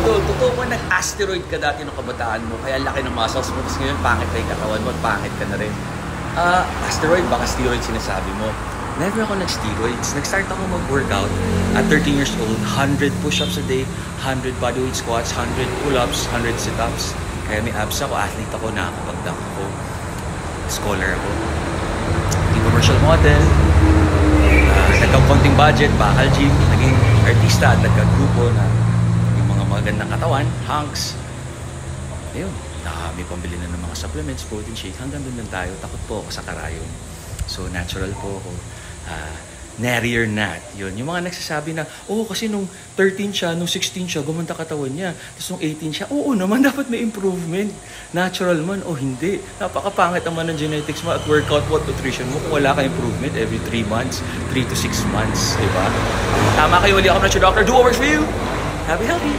Idol, totoo ba nag-asteroid ka dati nung kabataan mo? Kaya laki ng muscles mo, tapos ngayon pangit na yung katawan mo at pangit ka na rin. Asteroid, baka steroid sinasabi mo. Never ako nag-steroids. Nag-start ako mag-workout at 13 years old. 100 push-ups a day, 100 bodyweight squats, 100 pull-ups, 100 sit-ups. Kaya may abs ako, athlete ako, nakakapag-dunk ako. Scholar ako. Commercial model. Nagka-konting budget, bakal gym, naging artista at nagka-grupo na yung mga magandang katawan, hunks. Ayun, may pambili na ng mga supplements, protein shake, hanggang doon lang tayo. Takot po ako sa karayom. So, natural po ako. Narier nat. Yun. Yung mga nagsasabi na, kasi nung 13 siya, nung 16 siya, gumanda katawan niya. Tapos nung 18 siya, naman, dapat may improvement. Natural man, hindi. Napakapangit naman ng genetics mo at workout mo at nutrition mo kung wala ka improvement every 3 months, 3 to 6 months. Diba? Tama kayo, ulit ako na si Dr. Do what works for you. Happy, healthy.